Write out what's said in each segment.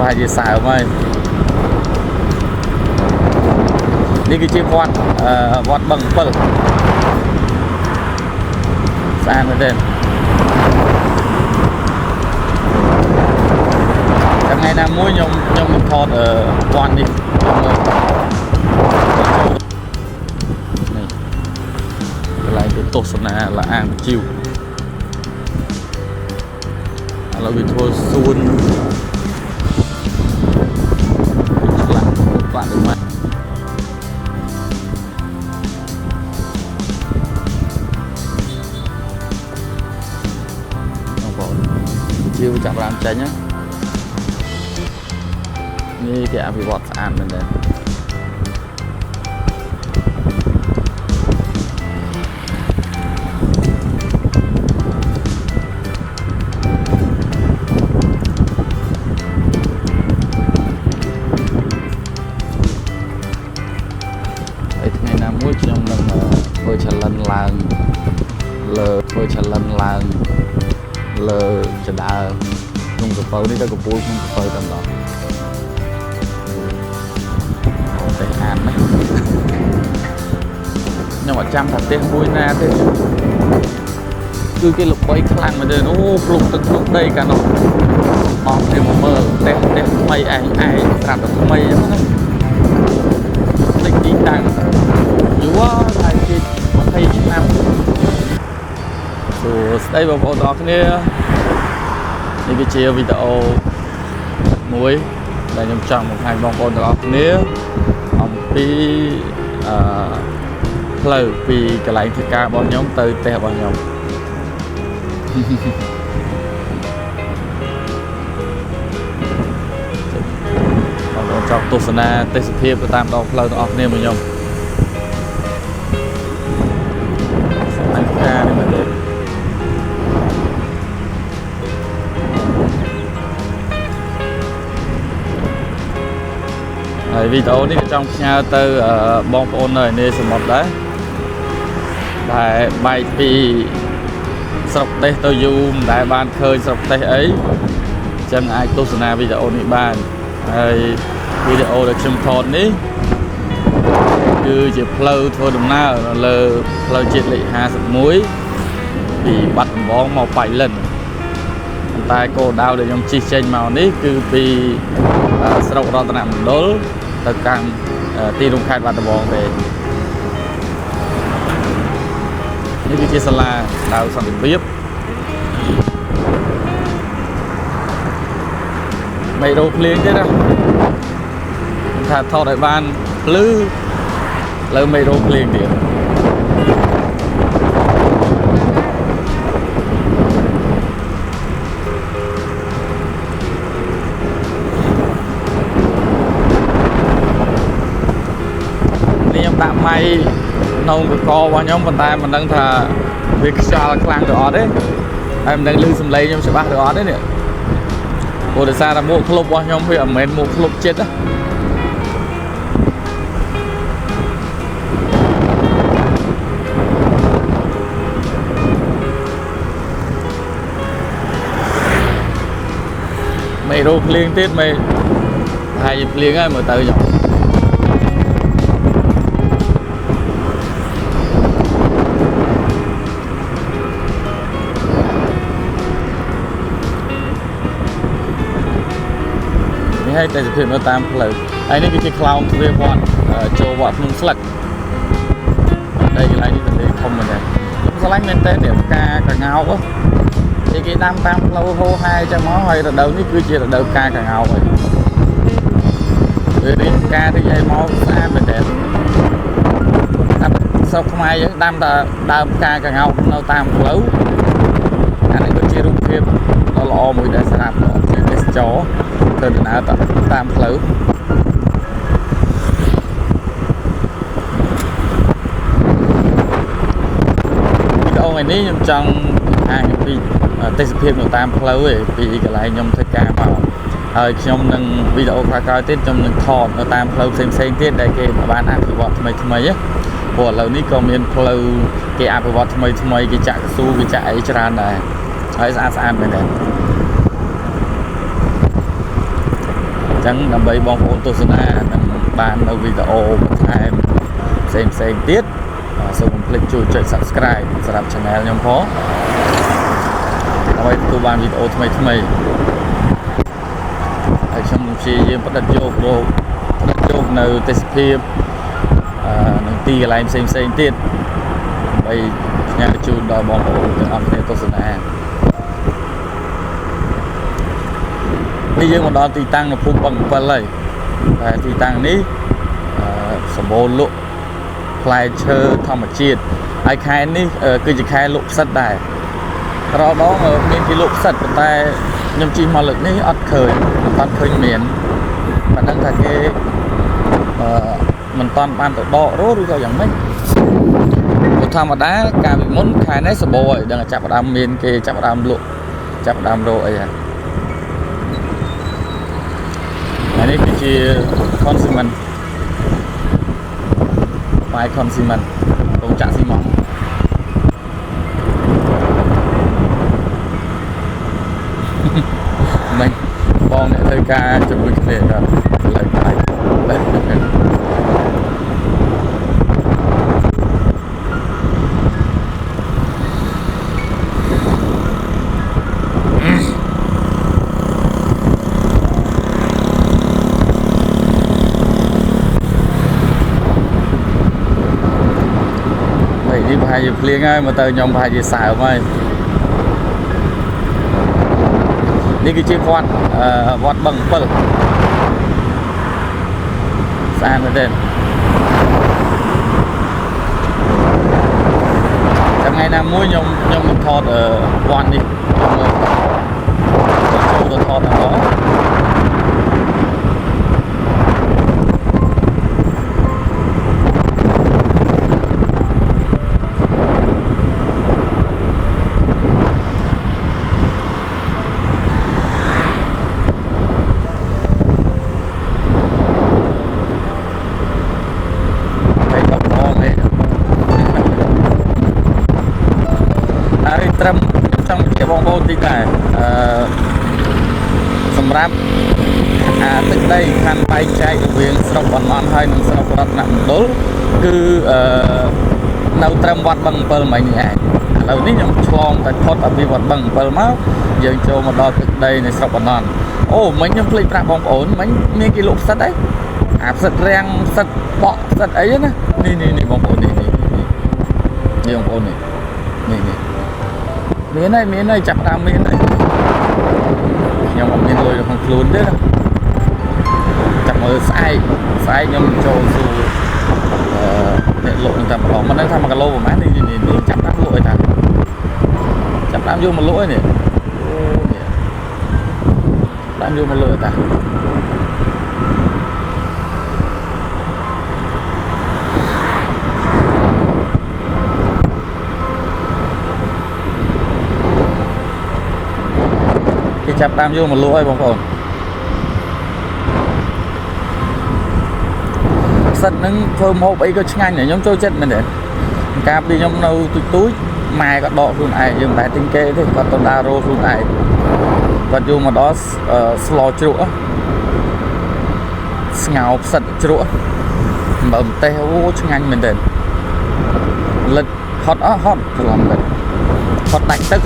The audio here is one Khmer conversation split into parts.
vài giờ xài mày đi cái chiếc quạt quạt bằng phật sang bên đây các ngày nào mỗi nhom thọt ở quan đi này lại cái tổ sân là ăn chiều là bị thua xuân bạn được mà chiều chạm làm cháy nhá như cái bị bọt ăn bên đây ngày nào mỗi trong lần tôi trả lần là lờ tôi trả lần là lờ trả đà không có phơi đi đâu có bôi không có phơi tầm đó để ăn đấy nhưng mà trăm thật tên vui na thế cứ cái lục bay khăn mà đây nó lục từng lúc đây cả nó mong thêm một mơ tép mây ai làm được mây giống đó tình đi tăng chúa thay cái thay năm rồi đây vào bộ đó kia đi cái chia video muối là nhầm trong một hai vòng bộ đó kia ông pi lời vì cái lại thì ca bao nhóm từ tè bao nhóm còn trong tô sana tê sập hiệp của tam đọc lời đó nên bao nhóm anh ca đi mà để video này trong nhà từ bong ôn này nên sẽ một đấy đại bài thì sọc tê tôi zoom đại ban khơi sọc tê ấy chẳng ai tôi sẽ làm video này bàn video được chấm thon ní cứ chỉ flow thôi đúng nào lờ flow chuyện lệ hà sập muối thì bắt bóng màu phải lần tay cô đau để trong chi tranh màu ní cứ vì sọc ra nằm đó tất cả ti đông khai bắt bóng về những cái chia là đào sản được biết mày đâu liền thế đâu thà thọ đại ban lư lơ mày đâu liền đi tạm may nông được co qua nhóm bàn tay mình đang thà việc xa là khăn được đấy em đang lưu xâm lấy nhóm sẽ bắt được đấy nè cô để xa là mua club qua nhóm bây giờ mình mua club chết đó mày đâu liên tiếp mày hai dịp liên á mà tự dọn hay tại thực hiện nó tam lời anh ấy cái clown về bọn cho bọn không sạch đây cái này thì không mình này nó lánh lên tên để ca cả ngao quá thì cái tam lâu hô hai cho nó hay là đâu ní cứ chia là đâu ca cả ngao rồi đi ca thì dây máu xa mình đẹp sao không ai đam ca cả ngao nó tam lâu anh ấy có chia rung thêm nó lo mùi để sẽ làm để chó từ nào tam lử video này ní nhom trong hàng vì tây sập hiệp tam lử vì cái lại nhom thay ca vào trong nâng video coi tiếp trong nâng thon ở tam lử xem tiếp đây kia mà bạn ăn thì bọn mày á của lẩu ní còn miền lẩu cái ăn thì bọn mày cái chạy su cái chạy tràn này ấy ăn bên này ចឹងដើម្បីបងប្អូនទស្សនានឹងបាននៅវីដេអូបន្ថែមផ្សេងទៀតសូមកុំភ្លេចជួយចុច Subscribe សម្រាប់ Channel ខ្ញុំផងដើម្បីទទួលបានវីដេអូថ្មីហើយខ្ញុំនឹងព្យាយាមផ្ដិតយកនៅទេសភាពនឹងទីកន្លែងផ្សេងទៀតដើម្បីផ្ញើជូនដល់បងប្អូនទាំងអស់គ្នាទស្សនានេះយើងមកដល់ទីតាំងនៅភូមិបឹង7ហើយតែទីតាំងនេះសម្បូរលក់ផ្លែឈើធម្មជាតិហើយខែនេះគឺជាខែលក់ផ្សិតដែររាល់ដងមានគេលក់ផ្សិតប៉ុន្តែខ្ញុំជិះមកលើកនេះអត់ឃើញមានប៉ណ្ណឹងថាគេមិនតាន់បានទៅដករោឬក៏យ៉ាងម៉េចធម្មតាកាលពីមុនខែនេះសម្បូរហើយដឹងចាប់ផ្ដើមមានគេចាប់ផ្ដើមលក់ចាប់ផ្ដើមរោអីហ្នឹងហើយនេះគឺជា consignment បាយ consignment រោងចក្រស៊ីម៉ងต์មិនបងអ្នកធ្វើការជាមួយគ្នាក៏លើកបាយនេះប្រហែលជាភ្លៀងហើយមកទៅខ្ញុំប្រហែលជាសើមហើយនេះគឺជាវត្តបឹង7ស្អាតមែនទេថ្ងៃណាមួយខ្ញុំនឹងថតវត្តនេះចូលទៅថតដល់ត្រឹមចង់ជាបងប្អូនទីដែរសម្រាប់ទឹកដីខាងបែងចែករវាងស្រុកបន្ទាន់ហើយនិងស្រុករតនមណ្ឌលគឺនៅត្រឹមវត្តបឹង7មិញនេះឯងឥឡូវនេះខ្ញុំឆ្លងតែផុតពីវត្តបឹង7មកយើងចូលមកដល់ទឹកដីនៃស្រុកបន្ទាន់អូមិញខ្ញុំភ្លេចប្រាប់បងប្អូនមិញមានគេលក់ផ្សិតអីផ្សិតរាំងផ្សិតបក់ផ្សិតអីណានេះបងប្អូននេះបងប្អូននេះមានហើយចាប់តាមមានហើយខ្ញុំអត់មានលុយក្នុងខ្លួនទេណាចាប់មើលស្អែកខ្ញុំចូលសួរអ្នកលក់នឹងតែម្ដងមិនដឹងថា1គីឡូប្រហែលនេះចាប់តាមលក់ឲ្យតាចាប់តាមយកមកលក់ឯនេះតាមយកមកលក់ឲ្យតាចាប់តាមយកមកលក់ឲ្យបងប្អូនផ្សិតហ្នឹងធ្វើម្ហូបអីក៏ឆ្ងាញ់ដែរខ្ញុំចូលចិត្តមែនទេកាលពីខ្ញុំនៅទូចម៉ែក៏ដកខ្លួនឯងយើងមិនដែលទិញគេទេគាត់ទៅដើររោខ្លួនឯងគាត់យកមកដល់ស្លជ្រក់ស្ងោរផ្សិតជ្រក់មើលម្ទេសអូឆ្ងាញ់មែនទេលិតហត់ច្រឡំលិតហត់ដាច់ទឹក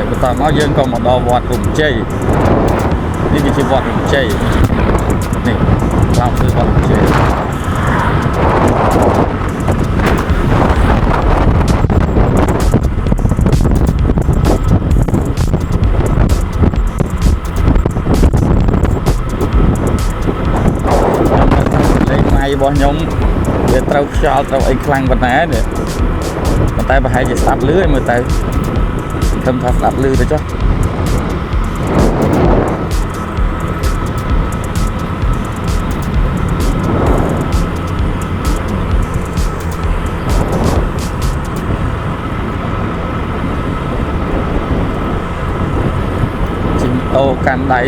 បន្តមកយើងក៏មកដល់វត្តរំជ័យនេះគឺជាវត្តរំជ័យនេះឡោមគឺវត្តរំជ័យរបស់ខ្ញុំវាត្រូវខ្យល់ត្រូវអីខ្លាំងប៉ុណ្ណានេះប៉ុន្តែប្រហែលជាស្ដាប់លឺឲ្យមើលទៅខ្ញុំថាស្ដាប់លឺទៅចុះ អូកាន់ដៃ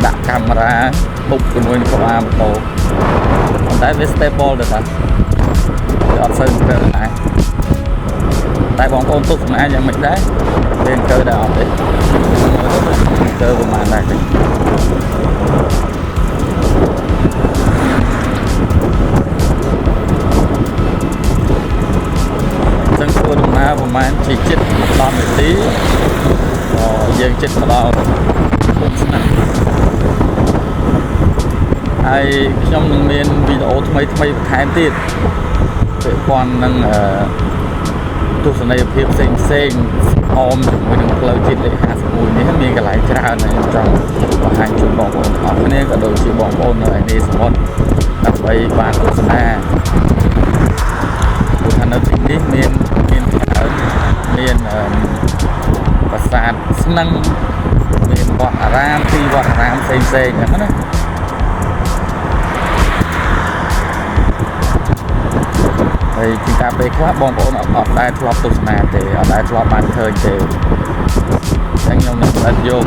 ដាក់កាមេរ៉ាបុកជាមួយនឹងក្បាលម៉ូតូប៉ុន្តែវា stable ទៅតាវាអត់សូវព្រឹកដែរតែបងប្អូនទុកសម្អាតយ៉ាងម៉េចដែរវាអង្គើដែរអត់ទេអង្គើប្រហែលដែរចឹងធ្វើដំណើរប្រហែលជាជិត10នាទីយើងជិតមកដល់ពុកស្នាក់ហើយខ្ញុំនឹងមានវីដេអូថ្មីបន្ថែមទៀតពាក់ព័ន្ធនឹងទស្សនីយភាពផ្សេងអមជាមួយនឹងផ្លូវជាតិលេខ51នេះមានកន្លែងច្រើនហើយខ្ញុំចង់បង្ហាញជូនបងប្អូនអរគ្នាក៏ដូចជាបងប្អូននៅឯនេះសមុទ្រដើម្បីបានទស្សនាព្រោះថានៅទីនេះមានច្រើនមានប្រាសាទស្នឹងមានវត្តអារាមទីវត្តអារាមផ្សេងហ្នឹងណាហើយជាការពេលខ្លះបងប្អូនអត់ដែលធ្លាប់ទស្សនាទេអត់ដែលធ្លាប់បានឃើញទេអញ្ចឹងខ្ញុំនឹងផលិតយក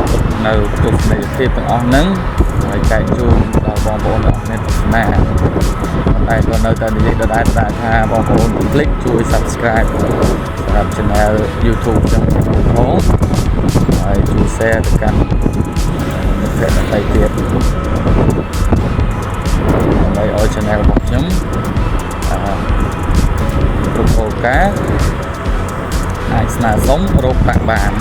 នៅទស្សនីយភាពទាំងអស់ហ្នឹងហើយចែកជូនដល់បងប្អូនទាំងអស់គ្នាទស្សនាតែក៏នៅតែនិយាយដដែលថាបងប្អូនកុំភ្លេចជួយ Subscribe សម្រាប់ Channel YouTube ចឹងផងហើយជួយ Share ទៅកាន់មិត្តភក្តិដទៃទៀតដើម្បីឲ្យ Channel របស់ខ្ញុំគ្រប់ឱកាសអាចស្នើសុំរកប្រាក់បាន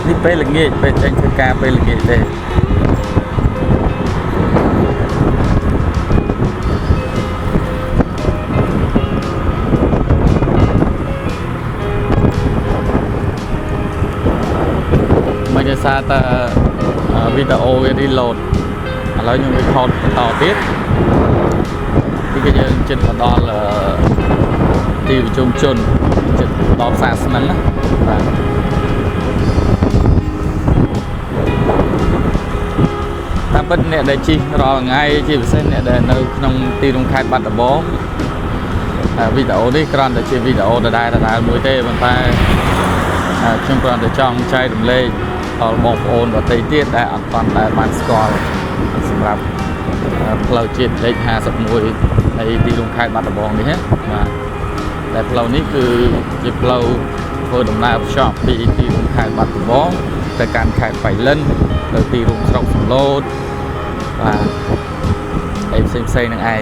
នេះពេលល្ងាចពេលចេញធ្វើការពេលល្ងាចទេមិនដោយសារតែវីដេអូវា reload ឥឡូវខ្ញុំ record បន្តទៀតពីគេយើងជិតមកដល់ទីប្រជុំជនជិតដល់ផ្សារស្នឹងណាបាទតាមពិតអ្នកដែលជិះរាល់ថ្ងៃជាពិសេសអ្នកដែលនៅក្នុងទីក្រុងខេត្តបាត់ដំបងវីដេអូនេះគ្រាន់តែជាវីដេអូដដែលមួយទេប៉ុន្តែខ្ញុំគ្រាន់តែចង់ចែករំលែកដល់បងប្អូនដទៃទៀតដែលអត់ទាន់ដែលបានស្គាល់សម្រាប់ផ្លូវជាតិលេខ51នៃទីក្រុងខេត្តបាត់ដំបងនេះណាបាទតែផ្លូវនេះគឺជាផ្លូវធ្វើដំណើរភ្ជាប់ពីទីក្រុងខេត្តបាត់ដំបងទៅកាន់ខេត្តបៃលិនទៅទីរួមស្រុកសំឡូតបាទហើយផ្សេងនឹងឯងហើយ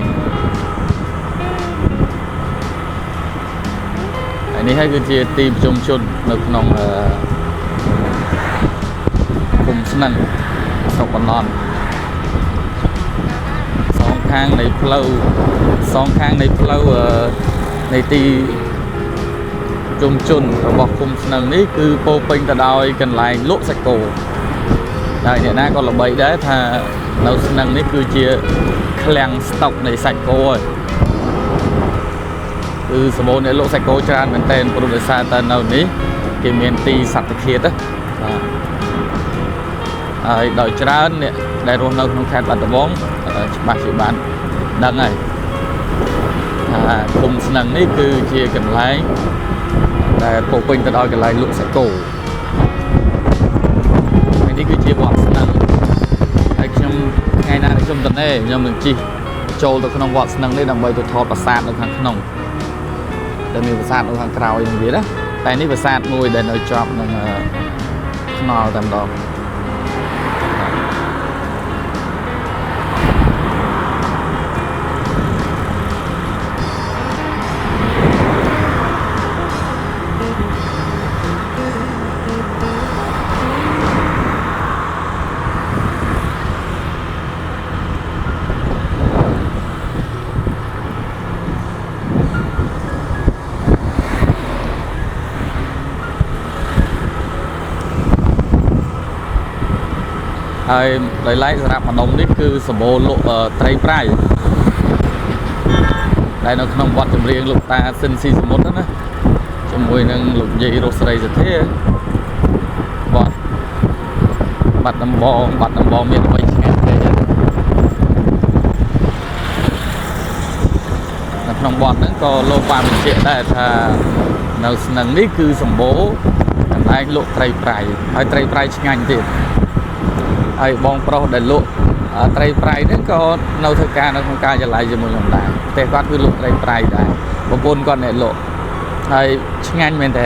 នេះហើយគឺជាទីប្រជុំជននៅក្នុងគុំស្នឹងស្រុកបណ្ណន់សងខាងនៃផ្លូវនៃទីជុំជនរបស់គុំស្នឹងនេះគឺពោពេញទៅដោយកន្លែងលក់សាច់គោហើយអ្នកណាក៏ល្បីដែរថានៅស្នឹងនេះគឺជាឃ្លាំងស្តុកនៃសាច់គោហើយគឺសម្បូរអ្នកលក់សាច់គោច្រើនមែនទែនព្រោះដោយសារតែនៅនេះគេមានទីសត្វឃាតបាទហើយដោយច្រើនអ្នកដែលរស់នៅក្នុងខេត្តបាត់ដំបងច្បាស់ជាបានដឹងហើយថាគុំស្នឹងនេះគឺជាកន្លែងដែលពោពេញទៅដោយកន្លែងលក់សាច់គោហើយនេះគឺជាវត្តស្នឹងហើយខ្ញុំថ្ងៃណាខ្ញុំទៅនេះខ្ញុំនឹងជិះចូលទៅក្នុងវត្តស្នឹងនេះដើម្បីទៅថតប្រាសាទនៅខាងក្នុងតែមានប្រាសាទនៅខាងក្រោយនឹងទៀតណាតែនេះប្រាសាទមួយដែលនៅជាប់នឹងថ្នល់តែម្ដងហើយដោយឡែកសម្រាប់ម្ដុំនេះគឺសម្បូរលក់ត្រីប្រៃដែលនៅក្នុងវត្តចម្រៀងលោកតាស៊ិនស៊ីសមុទ្រណាជាមួយនឹងលោកយាយរស់ស្រីសធាវត្ត បាត់ដំបងមានអ្វីឆ្ងាញ់ទេនៅក្នុងបទហ្នឹងក៏លោកបានបញ្ជាក់ដែរថានៅស្នឹងនេះគឺសម្បូរកន្លែងលក់ត្រីប្រៃហើយត្រីប្រៃឆ្ងាញ់ទៀតហើយបងប្រុសដែលលក់ត្រីប្រៃហ្នឹងក៏នៅធ្វើការនៅក្នុងការិយាល័យជាមួយខ្ញុំដែរផ្ទះគាត់គឺលក់ត្រីប្រៃដែរប្រពន្ធគាត់អ្នកលក់ហើយឆ្ងាញ់មែនតើ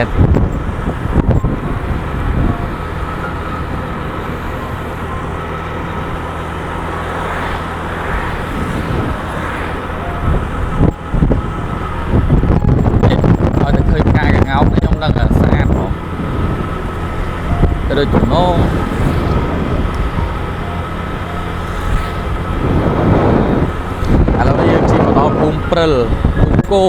ដូចទំនងឥឡូវនេះយើងជិះមកដល់ភូមិព្រិលភូមិគោ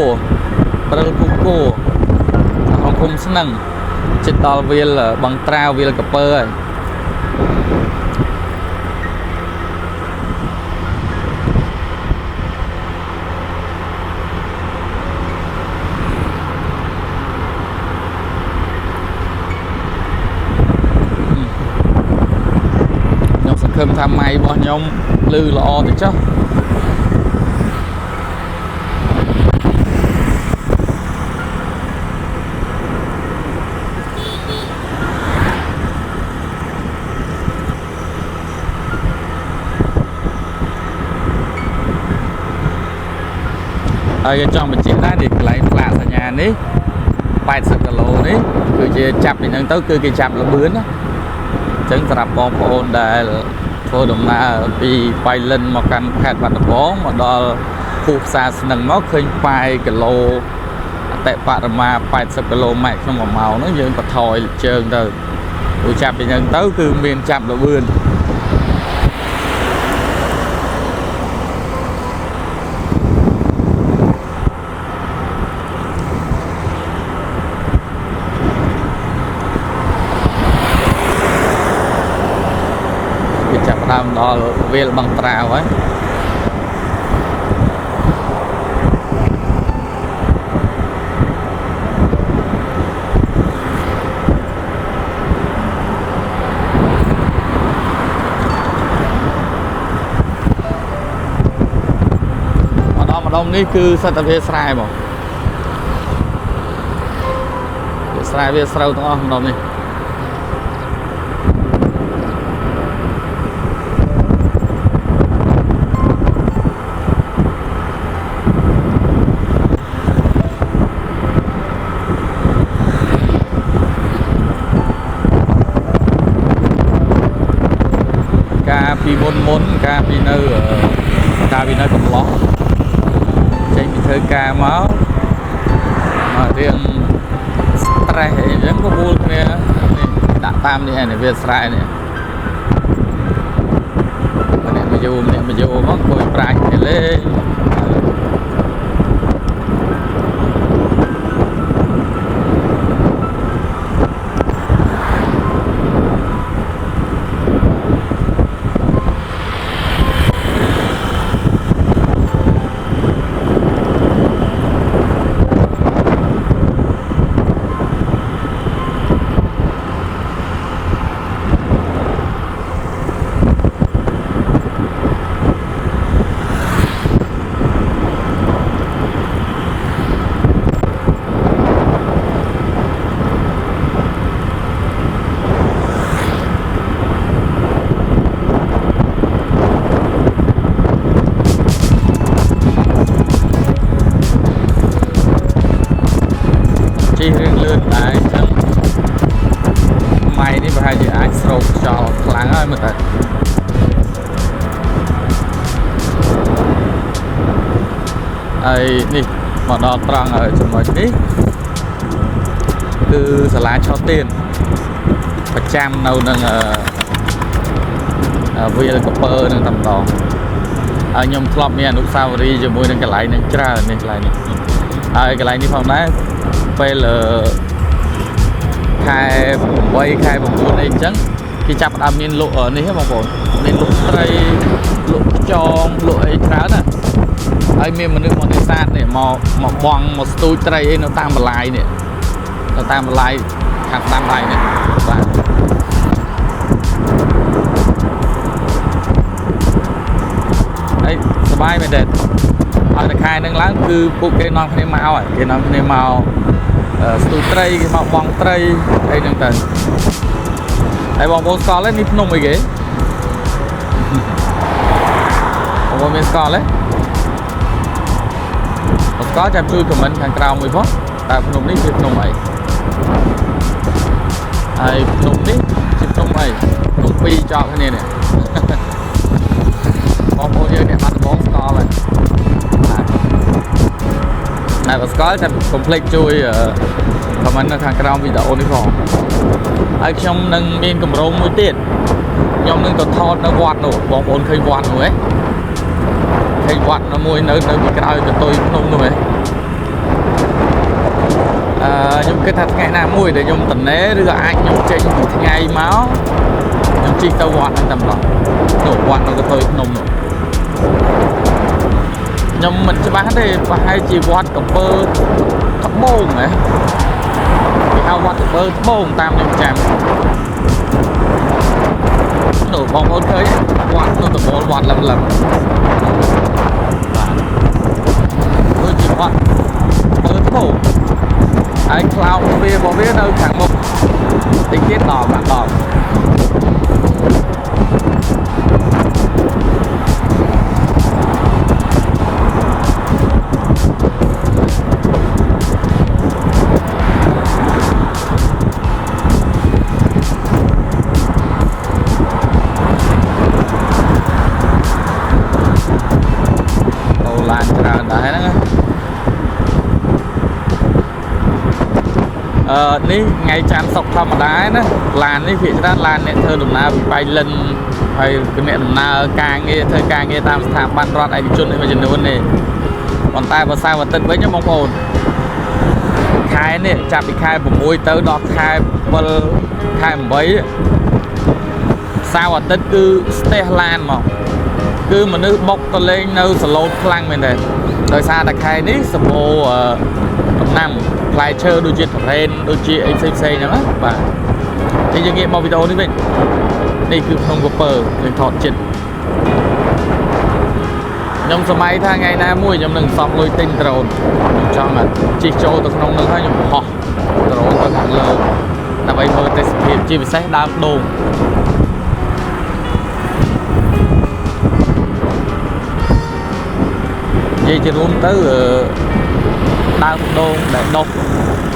ក្នុងភូមិស្នឹងជិតដល់វាលបឹងត្រាវវាលកពើហើយឃើញថាម៉ៃរបស់ខ្ញុំលឺល្អទៅចុះហើយចង់បញ្ជាក់ដែរនេះកន្លែងផ្លាកសញ្ញានេះ80គីឡូនេះគឺជាចាប់ពីហ្នឹងទៅគឺគេចាប់លបឿនណាអញ្ចឹងសម្រាប់បងប្អូនដែលធ្វើដំណើរពីបៃលិនមកកាន់ខេត្តបាត់ដំបងមកដល់ភូមិផ្សារស្នឹងមកឃើញប៉ែគីឡូអតិបរមា80គីឡូម៉ែត្រក្នុង1ម៉ោងហ្នឹងយើងក៏ថយជើងទៅព្រោះចាប់ពីហ្នឹងទៅគឺមានចាប់លបឿនតាមដល់វាលបឹងត្រាវហើយម្ដងនេះគឺសិតតែវាស្រែបងវាស្រែវាស្រូវទាំងអស់ម្ដងនេះពីមុនការពីនៅកំឡោះចេញពីធ្វើការមករៀង stress អីចឹងក៏មូលគ្នានេះដាក់តាមនេះឯងវាស្រែនេះអ្នកមកយូរមកគួយប្រាជ្ញទៅលេងរឿងលឿនដែរអញ្ចឹងម៉ៃនេះប្រហែលជាអាចស្រោបខ្យល់ខ្លាំងហើយមើលទៅហើយនេះមកដល់ត្រង់ចំណុចនេះគឺសាលាឆោទៀនប្រចាំនៅនឹងវាលកពើនឹងតែម្ដងហើយខ្ញុំធ្លាប់មានអនុស្សាវរីយ៍ជាមួយនឹងកន្លែងនឹងច្រើននេះកន្លែងនេះហើយកន្លែងនេះផងដែរពេលខែ8ខែ9អីចឹងគេចាប់ផ្ដើមមានលក់នេះហ៎បងប្អូនមានលក់ត្រីលក់ខ្យងលក់អីច្រើនណាហើយមានមនុស្សមកនេសាទនេះមកបងមកស្ទូចត្រីអីនៅតាមបន្លាយនេះនៅតាមបន្លាយខាងតាមដៃនេះបាទ បាយមែនទេឲ្យតែខែហ្នឹងឡើងគឺពួកគេនាំគ្នាមកហើយគេនាំគ្នាមកស្ទូត្រីគេមកបងត្រីអីហ្នឹងទៅហើយបងប្អូនស្គាល់ទេនេះភ្នំអីគេបងប្អូនមានស្គាល់ទេបើស្គាល់ចាំជួយខមមិនខាងក្រោមមួយផងតើភ្នំនេះជាភ្នំអីហើយភ្នំនេះជាភ្នំអីភ្នំពីរចោលគ្នានេះបងប្អូនយើងអ្នកបាត់ដំបងស្គាល់ហើយហើយបើស្គាល់ចាំកុំភ្លេចជួយខមមិននៅខាងក្រោមវីដេអូនេះផងហើយខ្ញុំនឹងមានកម្រងមួយទៀតខ្ញុំនឹងទៅថតនៅវត្តនោះបងប្អូនឃើញវត្តនោះហ៎ឃើញវត្តនៅមួយនៅពីក្រោយកន្ទុយភ្នំនោះហ៎ខ្ញុំគិតថាថ្ងៃណាមួយដែលខ្ញុំតំណែឬក៏អាចខ្ញុំចេញពីថ្ងៃមកខ្ញុំជិះទៅវត្តហ្នឹងតែម្ដងនោះវត្តនៅកន្ទុយភ្នំនោះខ្ញុំមិនច្បាស់ទេប្រហែលជាវត្តកំពើត្បូងហ៎គេហៅវត្តកំពើត្បូងតាមខ្ញុំចាំនោះបងប្អូនឃើញវត្តនោះតំបន់វត្តលឹមបាទដូចជាវត្តកំពើត្បូងហើយខ្លោងវារបស់វានៅខាងមុខតិចទៀតដល់បាទដល់ឡានច្រើនដែរហ្នឹងនេះថ្ងៃច័ន្ទសុក្រធម្មតាណាឡាននេះភាគច្រើនឡានអ្នកធ្វើដំណើរពីបៃលិនហើយអ្នកដំណើរការងារធ្វើការងារតាមស្ថាប័នរដ្ឋឯកជននេះមួយចំនួននេះប៉ុន្តែបើសៅរ៍អាទិត្យវិញបងប្អូនខែនេះចាប់ពីខែ6ទៅដល់ខែ7ខែ8សៅរ៍អាទិត្យគឺស្ទះឡានមកគឺមនុស្សបុកទៅលេងនៅសឡូតខ្លាំងមែនទេដោយសារតែខែនេះសម្បូរដំណាំផ្លែឈើដូចជាត្រេនដូចជាអីផ្សេងៗហ្នឹងណាបាទតែយើងងាកមកវីដេអូនេះវិញនេះគឺភ្នំកំពើយើងថតចិត្តខ្ញុំសម័យថាថ្ងៃណាមួយខ្ញុំនឹងសោះលុយទិញដ្រូនខ្ញុំចង់ជិះចូលទៅក្នុងនោះហើយខ្ញុំហោះដ្រូនទៅខាងលើដើម្បីមើលទេសភាពជាពិសេសដើមដូងនិយាយជារួមទៅដើមដូងដែលដុះ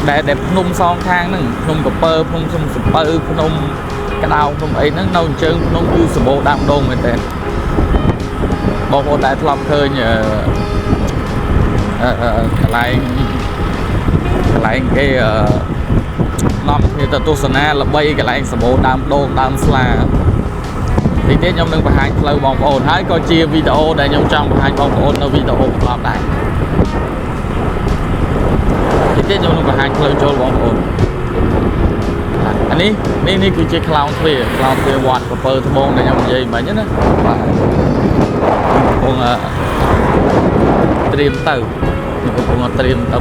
ដែលភ្នំសងខាងហ្នឹងភ្នំកំពើភ្នំសំពៅភ្នំក្តៅភ្នំអីហ្នឹងនៅអញ្ជើញភ្នំគឺសម្បូរដើមដូងមែនទេបងប្អូនដែលធ្លាប់ឃើញកន្លែងគេនាំគ្នាទៅទស្សនាល្បីកន្លែងសម្បូរដើមដូងដើមស្លាទីនេះខ្ញុំនឹងបង្ហាញផ្លូវបងប្អូនហើយក៏ជាវីដេអូដែលខ្ញុំចង់បង្ហាញបងប្អូននៅវីដេអូបន្ទាប់ដែរទីនេះខ្ញុំនឹងបង្ហាញផ្លូវចូលបងប្អូនអានេះគឺជាខ្លោងទ្វារវត្តកំពើត្បូងដែលខ្ញុំនិយាយមិញណាបាទកំពុងត្រៀមទៅ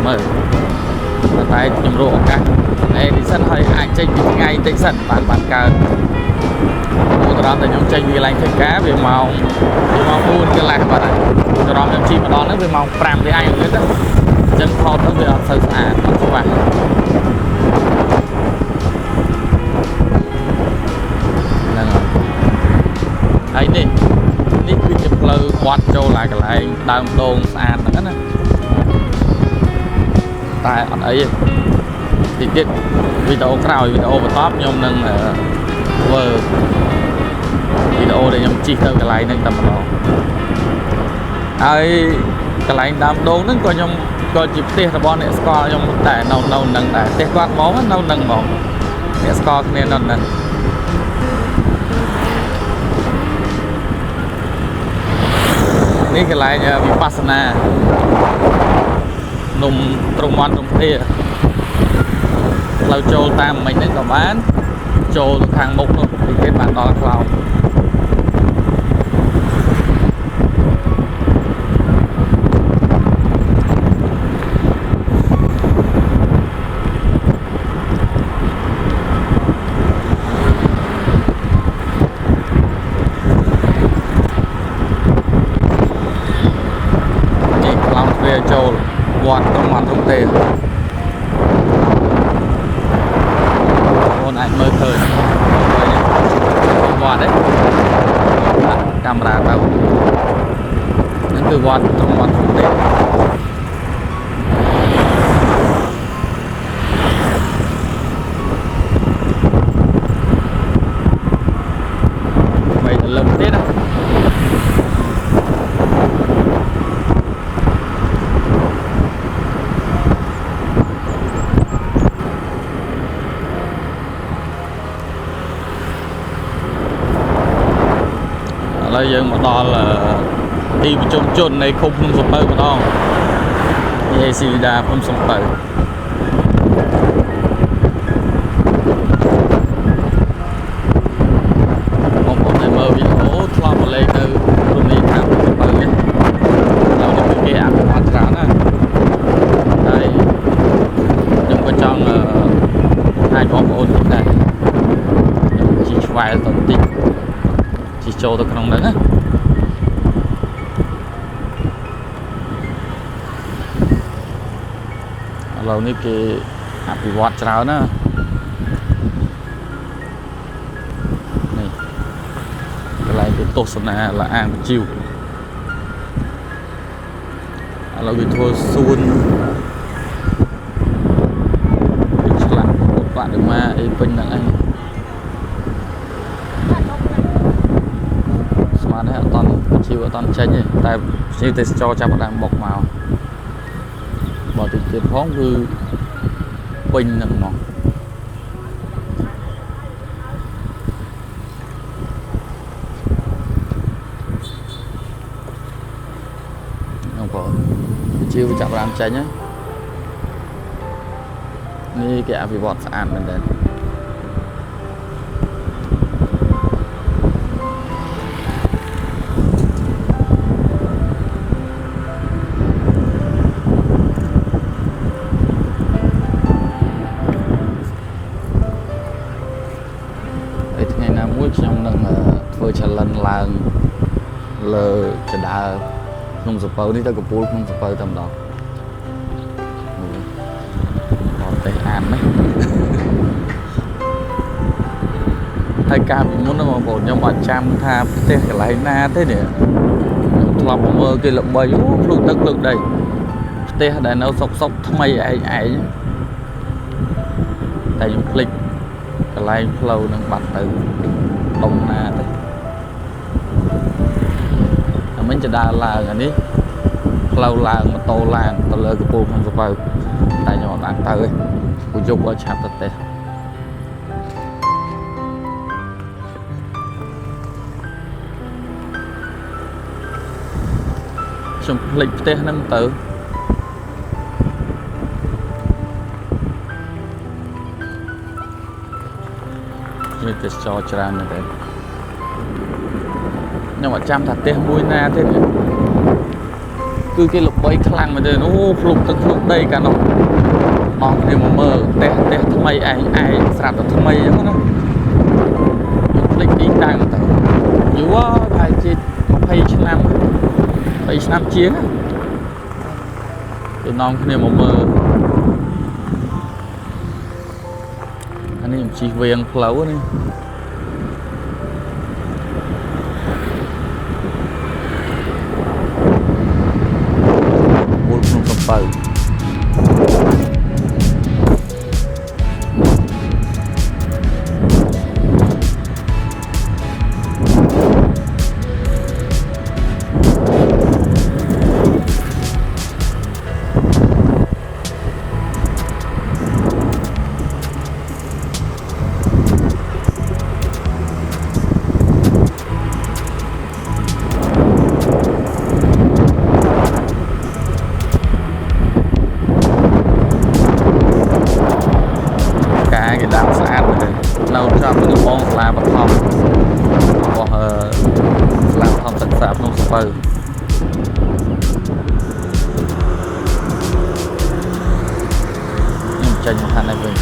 មើលតែខ្ញុំរកឱកាសនេះសិនហើយអាចចេញពីថ្ងៃតិចសិនបានកើតឧទាហរណ៍តែខ្ញុំចេញពីកន្លែងធ្វើការវាម៉ោង4កន្លះបាទចរមខ្ញុំជិះម្ដងហ្នឹងវាម៉ោង5ទេឯងហ្នឹងទៅអញ្ចឹងថតទៅវាអត់សូវស្អាតអត់ច្បាស់ហ្នឹងហើយនេះគឺជាផ្លូវវត្តចូលកន្លែងដើមដូងស្អាតហ្នឹងណាតែអត់អីទេតិចទៀតវីដេអូក្រោយវីដេអូបន្ទាប់ខ្ញុំនឹងធ្វើវីដេអូដែលខ្ញុំជិះទៅកន្លែងហ្នឹងតែម្ដងហើយកន្លែងដើមដូងហ្នឹងក៏ខ្ញុំក៏ជាផ្ទះរបស់អ្នកស្គាល់ខ្ញុំតែនៅនឹងដែរផ្ទះគាត់ហ្មងនៅនឹងហ្មងអ្នកស្គាល់គ្នានៅនឹងនេះកន្លែងវិបស្សនានំត្រង់មាត់ត្រង់ធាផ្លូវចូលតាមមិញហ្នឹងក៏បានចូលទៅខាងមុខនោះទីទៀតបានដល់ខ្លោង វត្តក្នុងមាត់នោះទេបងអាចមើលឃើញវត្តđấyកាមេរ៉ាទៅហ្នឹងគឺវត្តក្នុងមាត់នោះទេបីទៅលើទៀតណាឥឡូវយើងមកដល់ទីប្រជុំជននៃឃុំភ្នំសំពៅម្ដងនេះស៊ីលីដាភ្នំសំពៅបងប្អូនដែលមើលវីដេអូឆ្លងមកលេងទៅរមណីយដ្ឋានភ្នំសំពៅនេះដល់នេះគឺគេអភិវឌ្ឍច្រើនណាស់ហើយខ្ញុំក៏ចង់ឲ្យបងប្អូនទៀតដែរខ្ញុំជិះឆ្វែលទៅបន្តិចចូលទៅក្នុងហ្នឹងណាឥឡូវនេះគេអភិវឌ្ឍច្រើនណានេះកន្លែងគេទស្សនាលអាងបញ្ជីវឥឡូវគេធ្វើសួនឆ្លាក់បដិមាអីពេញហ្នឹងឯងនេះអត់តន់ជីវអត់តន់ចេញទេតែជីវទេសចរចាប់ដើមបុកមកបើទៅទៀតផងគឺពេញហ្នឹងហ្មងហ្នឹងបងជីវចាប់ដើមចេញនេះគេអភិវឌ្ឍស្អាតមែនទេខ្ញុំនឹងធ្វើ challenge ឡើងលើចដើក្នុងសពៅនេះទៅកពូលក្នុងសពៅតែម្ដងអត់ទេអានណាហើយកាលពីមុនបងប្អូនខ្ញុំអត់ចាំថាផ្ទះកន្លែងណាទេនេះខ្ញុំធ្លាប់មើលគេល្បីអូភ្លុកទឹកភ្លុកដីផ្ទះដែលនៅសុកថ្មីឯងតែខ្ញុំភ្លេចកន្លែងផ្លូវនឹងបាត់ទៅដុំណាទៅតែមិញจะដើរឡើងអានេះផ្លូវឡើងម៉ូតូឡើងទៅលើកពូលក្នុងសពៅតែខ្ញុំអត់បានទៅទេព្រោះយប់ឲ្យឆាប់ទៅទេខ្ញុំភ្លេចផ្ទះហ្នឹងទៅមានទេសចរច្រើនមែនទេខ្ញុំអត់ចាំថាផ្ទះមួយណាទេគឺគេល្បីខ្លាំងមែនទេអូភ្លុកទឹកភ្លុកដីកាលនោះបងគ្នាមកមើលផ្ទះថ្មីឯងស្រាប់តែថ្មីអញ្ចឹងណាខ្ញុំភ្លេចទីតាំងទៅយូរហើយជា20ឆ្នាំជាងគេនាំគ្នាមកមើលអានេះខ្ញុំជិះវៀងផ្លូវនេះមូលភ្នំសំពៅនៅចំនៅបងស្លាបឋមរបស់ស្លាបឋមសិក្សាក្នុងសពៅខ្ញុំចេញមកខាងនេះវិញ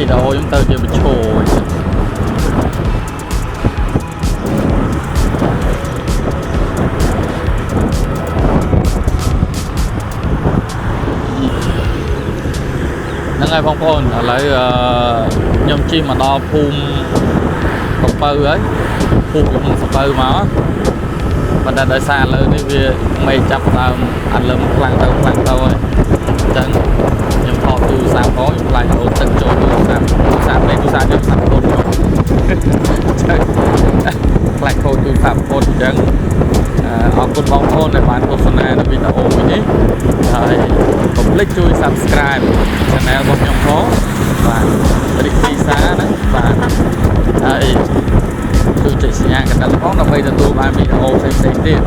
ដេអូខ្ញុំទៅជាវិឈរហ្នឹងហើយបងប្អូនឥឡូវខ្ញុំជិះមកដល់ភូមិកំពៅហើយភូមិកំសពៅមកប៉ុន្តែដោយសារឥឡូវនេះវាមេចាប់ដើមអត់លឹមខ្លាំងទៅហើយអញ្ចឹងខ្ញុំថតទូរស័ព្ទផងខ្ញុំខ្លាចអូនទឹកចូលទូរស័ព្ទនេះទូរស័ព្ទខ្ញុំសាប់កូនខ្ញុំខ្លាចខូចទូរស័ព្ទកូនអញ្ចឹងអរគុណបងប្អូនដែលបានទស្សនានៅវីដេអូមួយនេះហើយកុំភ្លេចជួយ Subscribe Channel របស់ខ្ញុំផងបាទរីករាយសារណាបាទហើយជួយចុចសញ្ញាកណ្ដឹងផងដើម្បីទទួលបានវីដេអូផ្សេងៗទៀត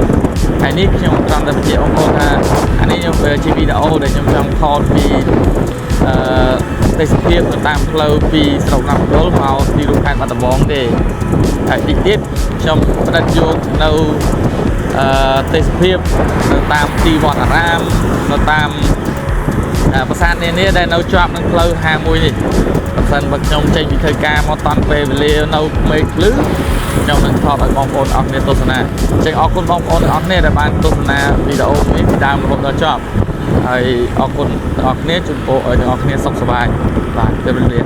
ហើយនេះខ្ញុំចង់តែបញ្ជាក់បងប្អូនថាអានេះខ្ញុំជាវីដេអូដែលខ្ញុំចង់ថតពីទេសភាពទៅតាមផ្លូវពីស្រុកណាប់ដុលមកទីរួមខេត្តបាត់ដំបងទេហើយទីទៀតខ្ញុំផ្ដិតយកនៅទេសភាពនៅតាមទីវត្តអារាមនៅតាមប្រាសាទនានាដែលនៅជាប់នឹងផ្លូវ51នេះបើសិនបើខ្ញុំចេញពីធ្វើការមកតាន់ពេលវេលានៅមេឃភ្លឺខ្ញុំនឹងថតឲ្យបងប្អូនអរគ្នាទស្សនាអញ្ចឹងអរគុណបងប្អូនទាំងអស់គ្នាដែលបានទស្សនាវីដេអូនេះពីដើមរហូតដល់ចប់ហើយអរគុណទាំងអស់គ្នាជូនពរឲ្យទាំងអស់គ្នាសុខសប្បាយបាទជម្រាបលា